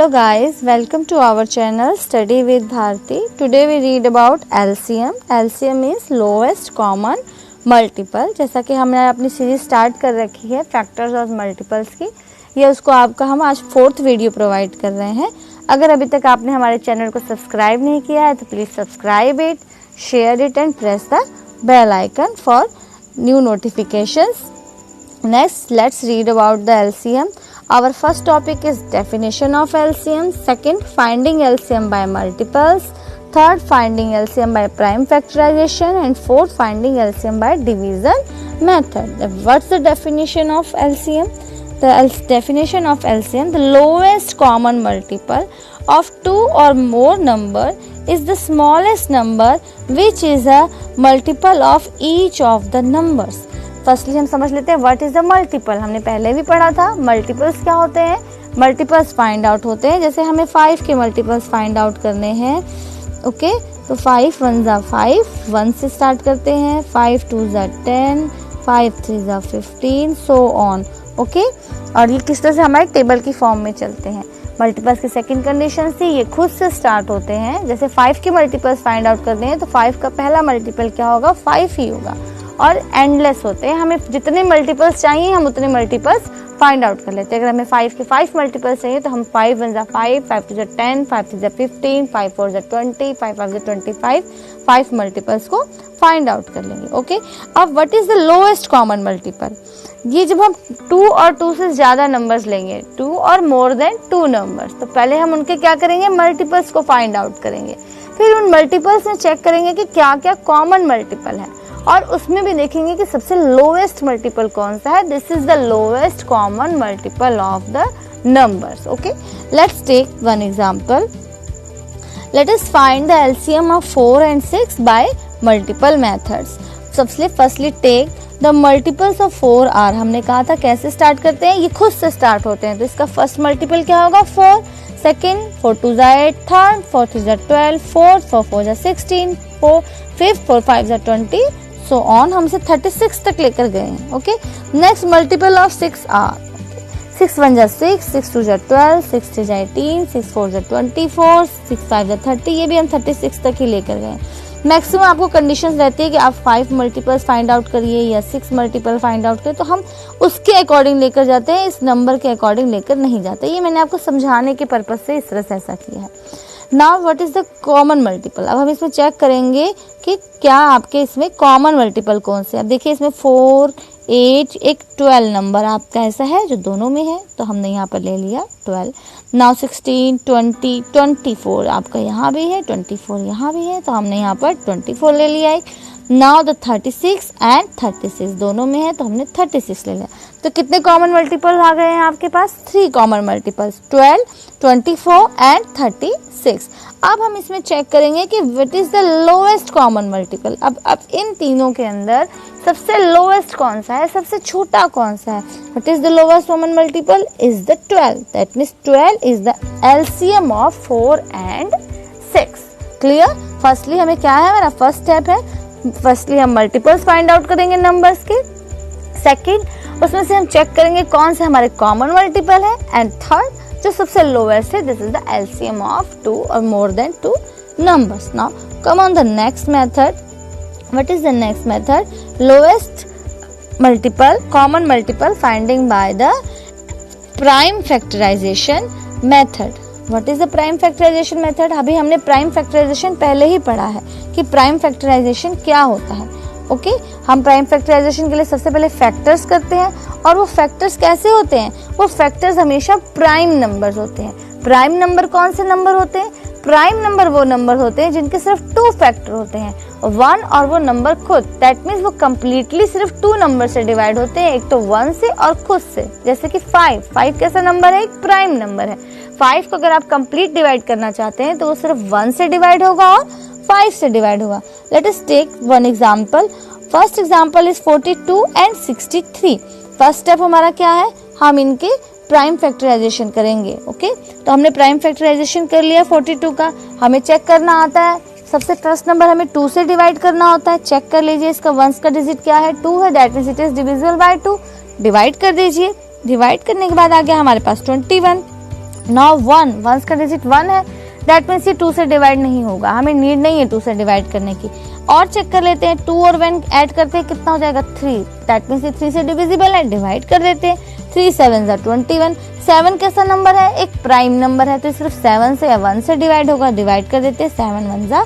guys, welcome to our channel Study with Bharti. Today we read about LCM. LCM means lowest common multiple. जैसा कि हमने अपनी series start कर रखी है फैक्टर्स और मल्टीपल्स की, ये उसको आपका हम आज 4th वीडियो प्रोवाइड कर रहे हैं। अगर अभी तक आपने हमारे चैनल को सब्सक्राइब नहीं किया है तो please subscribe it, share it and press the bell icon for new notifications. Next, let's read about the LCM. Our first topic is definition of LCM. Second, finding LCM by multiples. Third, finding LCM by prime factorization. And fourth, finding LCM by division method. What's the definition of LCM? The definition of LCM, the lowest common multiple of two or more number is the smallest number which is a multiple of each of the numbers. Firstly हम समझ लेते हैं what is the multiple. हमने पहले भी पढ़ा था multiples क्या होते हैं. मल्टीपल्स फाइंड आउट होते हैं. जैसे हमें 5 के मल्टीपल्स फाइंड आउट करने हैं. ओके, तो 5 1 ज़ा 5, 1 से स्टार्ट करते हैं. 5 2 ज़ा 10, 5 3 ज़ा 15, सो ऑन. ओके, और ये किस तरह से हमारे टेबल की फॉर्म में चलते हैं. मल्टीपल्स की सेकंड कंडीशन थी, ये खुद से स्टार्ट होते हैं. जैसे 5 के मल्टीपल्स फाइंड आउट करते हैं तो 5 का पहला मल्टीपल क्या होगा, 5 ही होगा. और एंडलेस होते हैं. हमें जितने मल्टीपल्स चाहिए हम उतने मल्टीपल्स फाइंड आउट कर लेते हैं. अगर हमें 5 के 5 मल्टीपल्स चाहिए तो हम 5 1 ज़ा 5, 5 2 ज़ा 10, 5 3 ज़ा 15, 5 4 ज़ा 20, 5 5 ज़ा 25, 5 मल्टीपल्स को फाइंड आउट कर लेंगे. ओके, अब what is the lowest common multiple. ये जब हम 2 और 2 से ज्यादा नंबर्स लेंगे, 2 और मोर देन 2 नंबर्स, तो पहले हम उनके क्या करेंगे, मल्टीपल्स को फाइंड आउट करेंगे. फिर उन मल्टीपल्स में चेक करेंगे कि क्या क्या कॉमन मल्टीपल है, और उसमें भी देखेंगे कि सबसे लोएस्ट मल्टीपल कौन सा है. This is the lowest common multiple of the numbers. Okay, let's take one example. Let us find the LCM of 4 and 6 by multiple methods. सबसे firstly take the multiples of 4 are. हमने कहा था कैसे start करते हैं, ये खुद से स्टार्ट होते हैं. तो इसका फर्स्ट मल्टीपल क्या होगा, 4. सेकेंड 4 2 ज़ा 8, थर्ड 4 3 ज़ा 12, फोर्थ 4 4 ज़ा 16, फिफ्थ 4 5 ज़ा 20, सो ऑन. हमसे 36 तक लेकर गए हैं. Okay, next multiple of 6 are. 6 1 ज़ा 6, 6 2 ज़ा 12, 6 3 ज़ा 18, 6 4 ज़ा 24, 6 5 ज़ा 30. ये भी हम 36 तक ही लेकर गए. मैक्सिमम आपको कंडीशंस रहती है कि आप 5 मल्टीपल्स फाइंड आउट करिए या 6 मल्टीपल फाइंड आउट करिए, तो हम उसके अकॉर्डिंग लेकर जाते हैं, इस नंबर के अकॉर्डिंग लेकर नहीं जाते. ये मैंने आपको समझाने के पर्पज से इस तरह से ऐसा किया है. Now what is the common multiple. अब हम इसमें चेक करेंगे कि क्या आपके इसमें कॉमन मल्टीपल कौन से. अब देखिए इसमें 4 8 एक 12 नंबर आपका ऐसा है जो दोनों में है, तो हमने यहाँ पर ले लिया 12. नाउ 16 20 24 आपका यहाँ भी है, 24 यहाँ भी है, तो हमने यहाँ पर 24 ले लिया एक. नाउ द 36 एंड 36 दोनों में है, तो हमने 36 ले लिया. तो कितने कॉमन मल्टीपल आ गए हैं आपके पास, 3 कॉमन मल्टीपल्स, 12 24 एंड 36. अब हम इसमें चेक करेंगे कि what is the lowest common multiple. अब इन तीनों के अंदर सबसे लोएस्ट कौन सा है, सबसे छोटा कौन सा है. What is the lowest common multiple is the 12. That means 12 is the LCM of 4 and 6. Clear. Firstly हमें क्या है, हमारा फर्स्ट स्टेप है, फर्स्टली हम मल्टीपल्स फाइंड आउट करेंगे नंबर्स के. सेकंड उसमें से हम चेक करेंगे कौन से हमारे कॉमन मल्टीपल है. एंड थर्ड जो सबसे लोएस्ट है, this is the LCM of 2 और मोर than 2 numbers. Now come on the next method. What is the next method, lowest multiple common multiple finding by the prime factorisation method. What is the prime factorisation method. अभी हमने prime factorisation पहले ही पढ़ा है कि prime factorisation क्या होता है. Okay, हम प्राइम फैक्टराइजेशन के लिए सबसे पहले फैक्टर्स करते हैं, और वो फैक्टर्स कैसे होते हैं, वो फैक्टर्स हमेशा प्राइम नंबर्स होते हैं. प्राइम नंबर कौन से नंबर होते हैं, प्राइम नंबर वो नंबर होते हैं जिनके सिर्फ 2 फैक्टर होते हैं, 1 और वो नंबर खुद. दैट मीन्स वो कंप्लीटली सिर्फ 2 नंबर से डिवाइड होते हैं, एक तो 1 से और खुद से. जैसे कि 5 कैसा नंबर है, एक प्राइम नंबर है. 5 को अगर आप कंप्लीट डिवाइड करना चाहते हैं तो वो सिर्फ 1 से डिवाइड होगा और 5 से डिवाइड होगा. Let us take one example. First example is 42 and 63. First step हमारा क्या है, हम इनके प्राइम फैक्टराइजेशन करेंगे. ओके, तो हमने प्राइम फैक्टराइजेशन कर लिया 42 का. हमें चेक करना आता है, सबसे फर्स्ट नंबर हमें 2 से डिवाइड करना होता है. चेक कर लीजिए, इसका 1 का डिजिट क्या है, 2 है. That means it is divisible by 2. Divide कर दीजिए. डिवाइड करने के बाद आ गया हमारे पास 21. नाउ 1, वंस का डिजिट 1 है, दैट मीन्स ये 2 से डिवाइड नहीं होगा, हमें नीड नहीं है 2 से डिवाइड करने की। और चेक कर लेते हैं, 2 और 1 ऐड करते हैं कितना हो जाएगा 3, दैट मीन्स ये 3 से डिविजिबल है, डिवाइड कर देते हैं। 3 7 21, 7 कैसा नंबर है, एक प्राइम नंबर है, तो सिर्फ 7 से या 1 से डिवाइड होगा, डिवाइड कर देते हैं, 7 1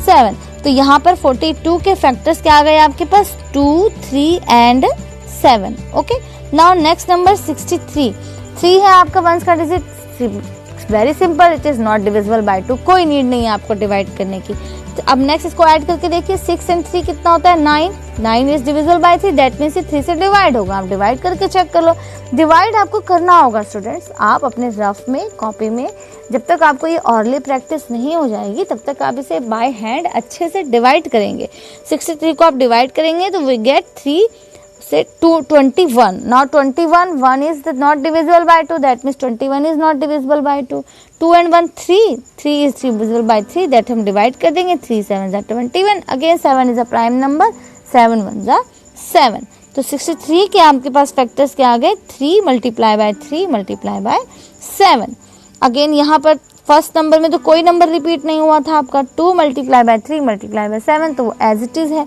7। तो यहाँ पर 42 के फैक्टर्स क्या आ गए आपके पास, 2 3 and 7। Okay, now next number 63, 3 है आपका वंस का digit, very simple, it is not divisible by 2, कोई नीड नहीं है आपको डिवाइड करने की। तो अब नेक्स्ट इसको ऐड करके देखिए, 6 एंड 3 कितना होता है 9, 9 is divisible by 3, that means ये 3 से डिवाइड होगा, आप डिवाइड करके चेक कर लो। डिवाइड आपको करना होगा स्टूडेंट्स, आप अपने रफ में कॉपी में जब तक आपको ये ऑरली प्रैक्टिस नहीं हो जाएगी तब तक आप इसे बाय हैंड अच्छे से डिवाइड करेंगे। 63 को आप डिवाइड करेंगे तो वी गेट 3 से 21. Now 21, 1 is not divisible by 2, that means 21 is not divisible by 2. 2 and 1 3, 3 is divisible by 3, that हम divide कर देंगे, 3 7 21, again 7 is a prime number, 7 1 7. तो 63 के आपके पास फैक्टर्स क्या आ गए, 3 multiply by 3 multiply bye 7। Again यहाँ पर फर्स्ट नंबर में तो कोई नंबर रिपीट नहीं हुआ था आपका, 2 मल्टीप्लाई बाय 3 मल्टीप्लाई बाय 7, तो वो एज इट इज है।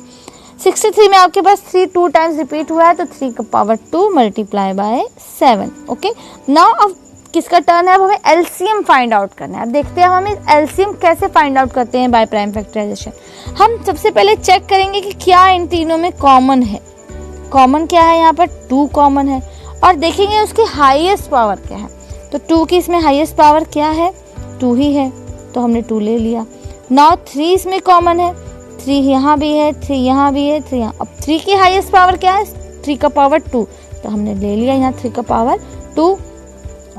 63 में आपके पास 3 2 टाइम्स रिपीट हुआ है, तो 3 का power 2 multiply by 7। Okay, now अब किसका टर्न है, अब हमें एलसीएम फाइंड आउट करना है। अब देखते हैं हम एलसीएम कैसे फाइंड आउट करते हैं बाय प्राइम फैक्टराइजेशन। हम सबसे पहले चेक करेंगे कि क्या इन तीनों में कॉमन है। कॉमन क्या है, यहाँ पर 2 कॉमन है, और देखेंगे उसकी हाईएस्ट पावर क्या है। तो 2 की इसमें हाईएस्ट पावर क्या है, 2 ही है, तो हमने 2 ले लिया। नाउ 3 इसमें कॉमन है, 3 यहाँ भी है, 3 यहाँ भी है, 3 यहाँ। अब 3 की हाईएस्ट पावर क्या है, 3 का पावर 2, तो हमने ले लिया यहाँ 3 का पावर 2।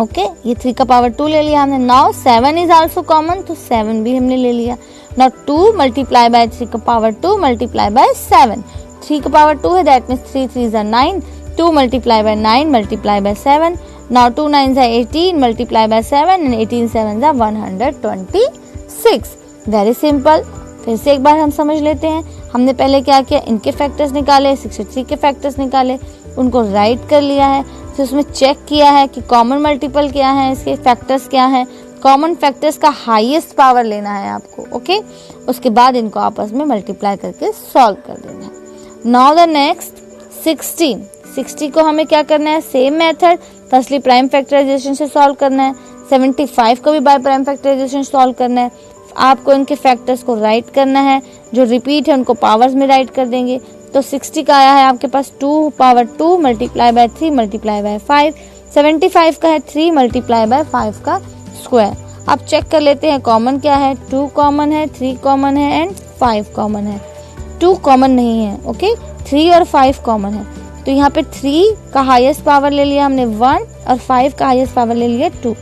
ओके, ये 3 का पावर 2 ले लिया हमने। नाउ 7 इज आल्सो कॉमन, तो 7 भी हमने ले लिया। नाउ 2 मल्टीप्लाई बाय 3 का पावर 2 मल्टीप्लाई बाय 7, 3 का पावर 2 है, that means 3 3 is 9, 2 multiply by 9 multiply by 7। Now 2 9 is 18 multiply by 7 and 18 7 is 126। Very simple. फिर से एक बार हम समझ लेते हैं, हमने पहले क्या किया, इनके फैक्टर्स निकाले, 63 के फैक्टर्स निकाले, उनको राइट कर लिया है, फिर उसमें चेक किया है कि कॉमन मल्टीपल क्या है, इसके फैक्टर्स क्या हैं, कॉमन फैक्टर्स का हाईएस्ट पावर लेना है आपको। ओके, उसके बाद इनको आपस में मल्टीप्लाई करके सॉल्व कर देना है। नाउ द नेक्स्ट 60 को हमें क्या करना है, same method, firstly prime factorisation से सॉल्व करना है। 75 को भी बाय प्राइम फैक्टराइजेशन सॉल्व करना है। आपको इनके फैक्टर्स को राइट करना है, जो रिपीट है उनको पावर्स में राइट कर देंगे। तो 60 का आया है आपके पास 2 power 2 multiply by 3 multiply bye 5। 75 का है 3 मल्टीप्लाई बाय 5 का स्क्वायर। आप चेक कर लेते हैं कॉमन क्या है, 2 कॉमन है, 3 कॉमन है एंड 5 कॉमन है। 2 कॉमन नहीं है, ओके, 3 और 5 कॉमन है। तो यहाँ पे 3 का हाईएस्ट पावर ले लिया हमने 1 और 5 का हाईएस्ट पावर ले लिया 2।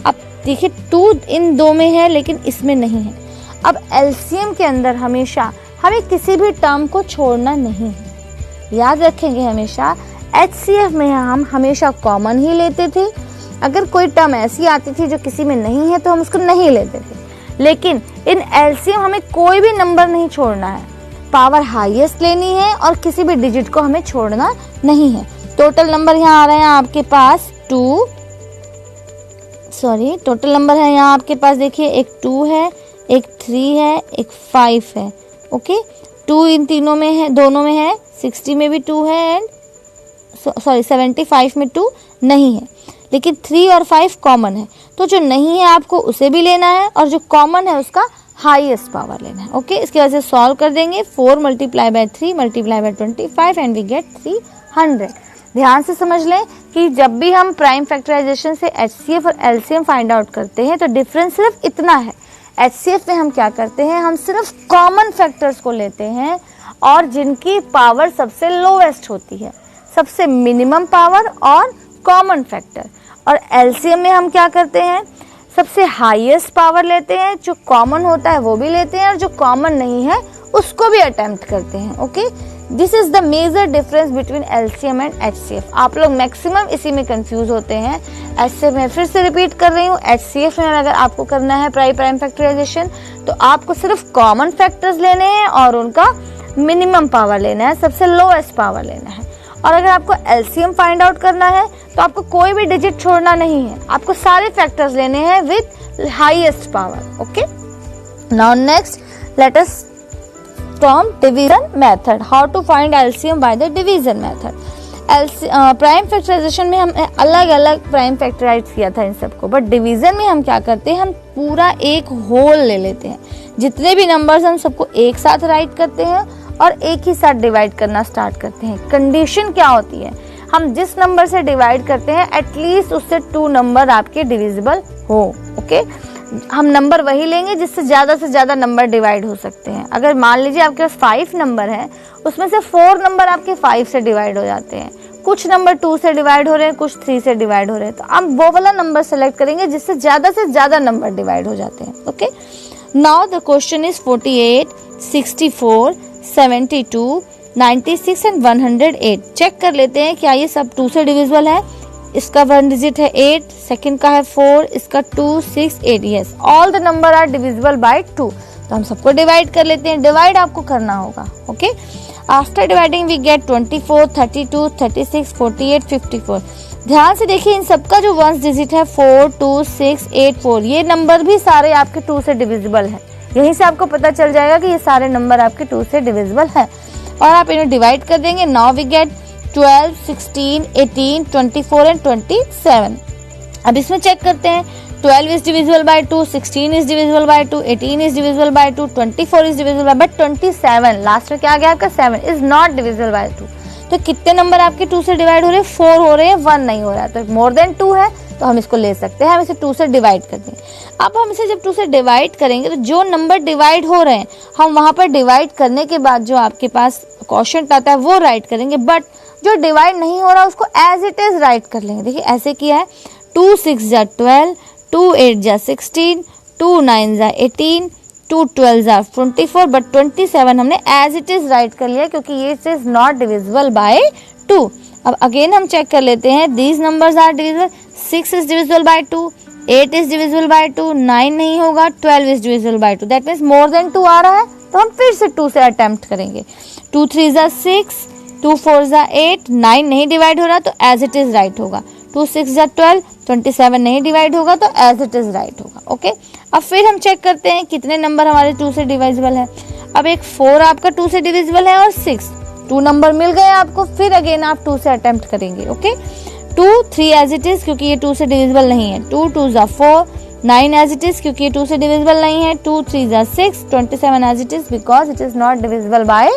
अब देखिए 2 इन 2 में है लेकिन इसमें नहीं है। अब एलसीएम के अंदर हमेशा हमें किसी भी टर्म को छोड़ना नहीं है। याद रखेंगे हमेशा एचसीएफ में हम हमेशा कॉमन ही लेते थे। अगर कोई टर्म ऐसी आती थी जो किसी में नहीं है तो हम उसको नहीं लेते थे। लेकिन इन एलसीएम हमें कोई भी नंबर नहीं छोड़ना है, पावर हाईएस्ट लेनी है और किसी भी डिजिट को हमें छोड़ना नहीं है। टोटल नंबर यहाँ आ रहे हैं आपके पास टोटल नंबर है यहाँ आपके पास, देखिए एक 2 है, एक 3 है, एक 5 है। ओके, 2 इन तीनों में है, दोनों में है, 60 में भी 2 है एंड 75 में 2 नहीं है, लेकिन 3 और 5 कॉमन है। तो जो नहीं है आपको उसे भी लेना है और जो कॉमन है उसका हाईएस्ट पावर लेना है। ओके, इसकी वजह से सॉल्व कर देंगे। 4 multiply by 3 multiply by 25 and we get 300। ध्यान से समझ लें कि जब भी हम प्राइम फैक्टराइजेशन से एचसीएफ और एलसीएम फाइंड आउट करते हैं तो डिफरेंस सिर्फ इतना है। एचसीएफ में हम क्या करते हैं, हम सिर्फ कॉमन फैक्टर्स को लेते हैं और जिनकी पावर सबसे लोवेस्ट होती है, सबसे मिनिमम पावर और कॉमन फैक्टर। और एलसीएम में हम क्या करते हैं, सबसे हाईएस्ट पावर लेते हैं, जो कॉमन होता है वो भी लेते हैं और जो कॉमन नहीं है उसको भी अटेम्प्ट करते हैं। Okay, this is the major difference between LCM and HCF. आप लोग मैक्सिमम इसी में कंफ्यूज होते हैं। एचसीएफ में फिर से रिपीट कर रही हूँ, एचसीएफ में अगर आपको करना है प्राइम फैक्टराइजेशन तो आपको सिर्फ कॉमन फैक्टर्स लेने हैं और उनका मिनिमम पावर लेना है, सबसे लोएस्ट पावर लेना है। और अगर आपको एलसीएम फाइंड आउट करना है तो आपको कोई भी डिजिट छोड़ना नहीं है, आपको सारे फैक्टर्स लेने हैं with highest power. Okay, now next let us from division method, how to find LCM by the division method. Prime factorisation में हमने अलग अलग प्राइम फैक्टराइज किया था इन सबको, बट डिवीजन में हम क्या करते हैं, हम पूरा एक होल ले लेते हैं, जितने भी नंबर्स हम सबको एक साथ राइट करते हैं और एक ही साथ डिवाइड करना स्टार्ट करते हैं। कंडीशन क्या होती है, हम जिस नंबर से डिवाइड करते हैं एटलीस्ट उससे 2 नंबर आपके डिविजिबल हो। ओके, हम नंबर वही लेंगे जिससे से ज्यादा नंबर डिवाइड हो सकते हैं। अगर मान लीजिए आपके पास 5 नंबर है, उसमें से 4 नंबर आपके 5 से डिवाइड हो जाते हैं, कुछ नंबर 2 से डिवाइड हो रहे हैं, कुछ 3 से डिवाइड हो रहे हैं, तो आप वो वाला नंबर सेलेक्ट करेंगे जिससे ज्यादा नंबर डिवाइड हो जाते हैं। Okay, now the question is 48, 64, 72, 96 and 108। Check कर लेते हैं क्या ये सब 2 से डिविजिबल है। इसका 1 डिजिट है 8, सेकंड का है 4, इसका 2, 6, 8। Yes, all the number are divisible by 2। तो हम सबको डिवाइड कर लेते हैं, डिवाइड आपको करना होगा। Okay, after dividing we get 24, 32, 36, 48, 54। ध्यान से देखिए इन सबका जो 1 डिजिट है 4, 2, 6, 8, 4, ये नंबर भी सारे आपके 2 से डिविजिबल है। यहीं से आपको पता चल जाएगा कि ये सारे नंबर आपके 2 से डिविजिबल है और आप इन्हें डिवाइड कर देंगे। Now we get 12, 16, 18, 24 and 27। अब इसमें चेक करते हैं, 12 is divisible by 2, 16 is divisible by 2, 18 is divisible by 2, 24 is divisible by, but 27 last में क्या आ गया आपका 7 is not divisible by 2। तो कितने नंबर आपके 2 से डिवाइड हो रहे हैं, 4 हो रहे हैं, 1 नहीं हो रहा है। तो मोर देन 2 है तो हम इसको ले सकते हैं, हम इसे 2 से डिवाइड कर देंगे। अब हम इसे जब 2 से डिवाइड करेंगे तो जो नंबर डिवाइड हो रहे हैं हम वहां पर डिवाइड करने के बाद जो आपके पास क्वोशिएंट आता है वो राइट करेंगे, बट जो डिवाइड नहीं हो रहा उसको एज इट इज राइट कर लेंगे। देखिए ऐसे किया है, 2 6 जा 12, 2 8 जा 16, 2 9 जा 18, 2 12 जा 24, बट 27 हमने एज इट इज राइट कर लिया क्योंकि ये इज नॉट डिविजिबल बाय 2। अब अगेन हम चेक कर लेते हैं, these numbers are divisible, 6 is divisible by 2, 8 is divisible by 2, 9 नहीं होगा, 12 is divisible by 2, that means more than 2 आ रहा है तो हम फिर से 2 से अटेम्प्ट करेंगे। 2 3 जा 6, 2 4 जा 8, 9 नहीं डिवाइड हो रहा तो एज इट इज राइट होगा। 2 6 जा 12, 27 नहीं डिवाइड होगा तो एज इट इज राइट होगा। ओके, अब फिर हम चेक करते हैं कितने नंबर हमारे 2 से डिविजिबल है। अब एक 4 आपका 2 से डिविजिबल है और 6, 2 नंबर मिल गए आपको, फिर अगेन आप 2 से अटेम्प्ट करेंगे। ओके, 2 3 एज इट इज क्योंकि ये 2 से डिविजिबल नहीं है, 2 2 जा 4, 9 एज इट इज क्योंकि ये 2 से डिविजिबल नहीं है, 2 3 जा 6, 27 as it is because it is not divisible by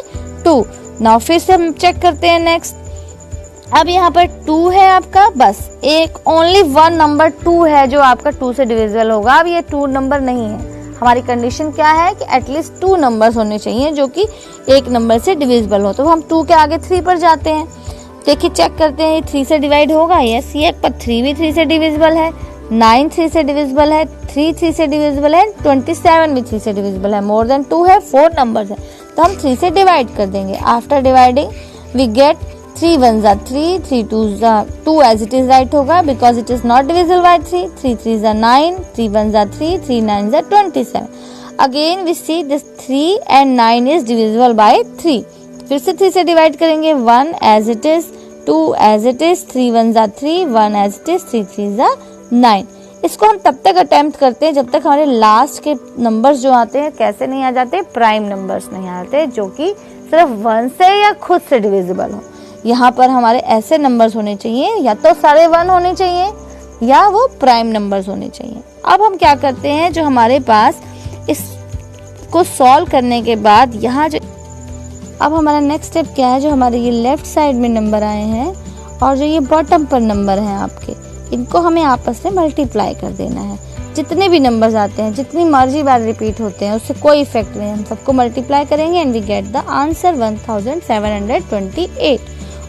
2। Now फिर से हम चेक करते हैं नेक्स्ट। अब यहाँ पर 2 है आपका, बस एक ओनली 1 नंबर 2 है जो आपका 2 से डिविजिबल होगा। अब ये 2 नंबर नहीं है, हमारी कंडीशन क्या है कि एटलीस्ट 2 नंबर्स होने चाहिए जो कि एक नंबर से डिविजिबल हो। तो हम 2 के आगे 3 पर जाते हैं, देखिए चेक करते हैं ये 3 से डिवाइड होगा। यस, ये पर 3 भी 3 से डिविजिबल है, 9 3 से डिविजिबल है, 3 3 से डिविजिबल है, 27 भी 3 से डिविजिबल है, मोर देन 2 है, 4 नंबर्स है तो हम 3 से डिवाइड कर देंगे। आफ्टर डिवाइडिंग वी गेट 3 1 जा 3, 3 2 जा 2 एज इट इज राइट होगा because it is not divisible by 3, 3 3 जा 9, 3 1 जा 3, 3 9 जा 27। Again we see this 3 and 9 is divisible by 3, फिर से 3 से डिवाइड करेंगे, 1 as it is, 2 as it is, 3 1 जा 3, 1 एज इट इज, 3 3 जा 9। इसको हम तब तक अटेम्प्ट करते हैं जब तक हमारे लास्ट के नंबर्स जो आते हैं कैसे नहीं आ जाते, प्राइम नंबर्स नहीं आते जो कि सिर्फ 1 से या खुद से डिविजिबल हो। यहाँ पर हमारे ऐसे नंबर्स होने चाहिए, या तो सारे 1 होने चाहिए या वो प्राइम नंबर्स होने चाहिए। अब हम क्या करते हैं, जो हमारे पास इसको सॉल्व करने के बाद यहाँ जो अब हमारा नेक्स्ट स्टेप क्या है, जो हमारे ये लेफ्ट साइड में नंबर आए हैं और जो ये बॉटम पर नंबर हैं आपके, इनको हमें आपस में मल्टीप्लाई कर देना है। जितने भी नंबर्स आते हैं, जितनी मर्जी बार रिपीट होते हैं, उससे कोई इफेक्ट नहीं, हम सबको मल्टीप्लाई करेंगे and we get the answer 1728।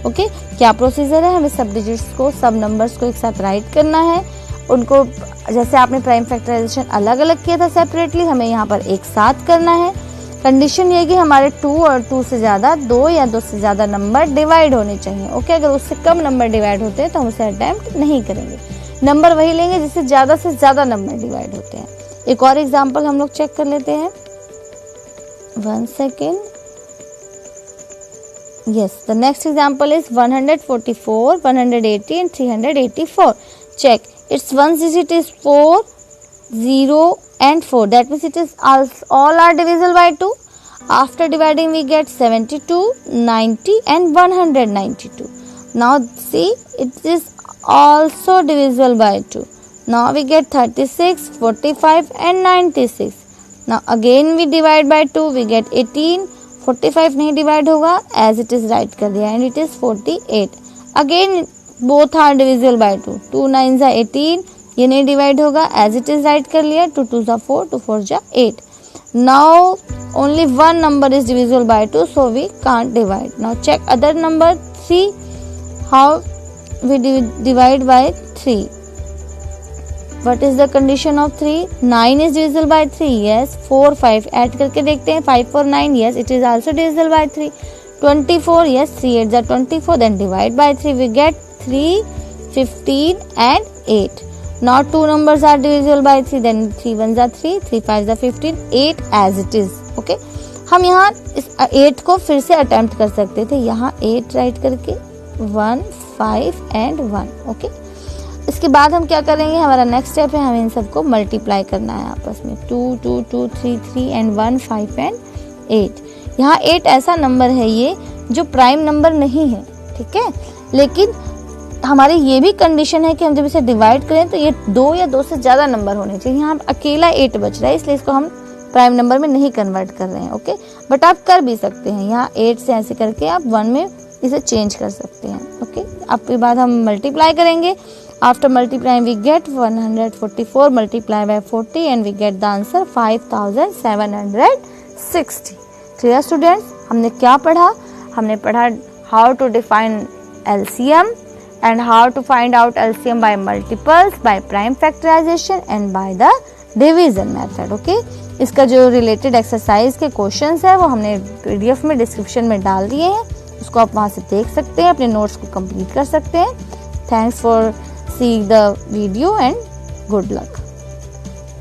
Okay, क्या प्रोसीजर है, हमें सब डिजिट्स को, सब नंबर्स को एक साथ राइट करना है। उनको जैसे आपने प्राइम फैक्टराइजेशन अलग अलग किया था सेपरेटली, हमें यहाँ पर एक साथ करना है। कंडीशन ये कि हमारे 2 और 2 से ज़्यादा, 2 या 2 से ज़्यादा नंबर डिवाइड होने चाहिए। ओके, अगर उससे कम नंबर डिवाइड होते हैं तो हम उसे अटेम्प्ट नहीं करेंगे, नंबर वही लेंगे जिससे से ज़्यादा नंबर डिवाइड होते हैं। एक और एग्जाम्पल हम लोग चेक कर लेते हैं, 1 second. Yes, the next example is 144, 180 and 384. Check, its one digit is 4, 0 and 4. That means it is all are divisible by 2. After dividing we get 72, 90 and 192. Now see, it is also divisible by 2. Now we get 36, 45 and 96. Now again we divide by 2, we get 18. 45 नहीं divide होगा, as it is write कर दिया, and it is 48. Again both are divisible by 2. 2 9 जा 18, ये नहीं divide होगा, as it is write कर लिया. 2 2 जा 4, 2 4 जा 8. Now only one number is divisible by 2, so we can't divide. Now check other number 3, how we divide by 3. What is the condition of 3? 9 is divisible by 3. Yes. 4 5 add करके देखते हैं. 5 4 9. Yes, it is also divisible by 3. 24. Yes, 3 8 are 24. Then divide by 3. We get 3, 15 and 8. Now two numbers are divisible by 3. Then 3 1s are 3, 3 5s are 15, 8 as it is. Okay. हम यहाँ इस 8 को फिर से attempt कर सकते थे. यहाँ 8 राइट करके 1 5 and 1. Okay. इसके बाद हम क्या करेंगे, हमारा नेक्स्ट स्टेप है, हमें इन सबको मल्टीप्लाई करना है आपस में. 2 2 2 3 3 एंड 1 5 एंड 8. यहाँ 8 ऐसा नंबर है ये जो प्राइम नंबर नहीं है, ठीक है, लेकिन हमारी ये भी कंडीशन है कि हम जब इसे डिवाइड करें तो ये 2 या 2 से ज़्यादा नंबर होने चाहिए. यहाँ अकेला 8 बच रहा है, इसलिए इसको हम प्राइम नंबर में नहीं कन्वर्ट कर रहे हैं. ओके, बट आप कर भी सकते हैं. यहाँ 8 से ऐसे करके आप 1 में इसे चेंज कर सकते हैं. ओके, अब के बाद हम मल्टीप्लाई करेंगे. After multiplying we get 144 multiplied by 40 and we get the answer 5760. Clear students? हमने क्या पढ़ा? हमने पढ़ा how to define LCM and how to find out LCM by multiples, by prime factorization and by the division method. Okay? इसका जो related exercise के questions है वो हमने PDF में description में डाल दिए हैं, उसको आप वहाँ से देख सकते हैं, अपने notes को complete कर सकते हैं. Thanks for seeing the video and good luck.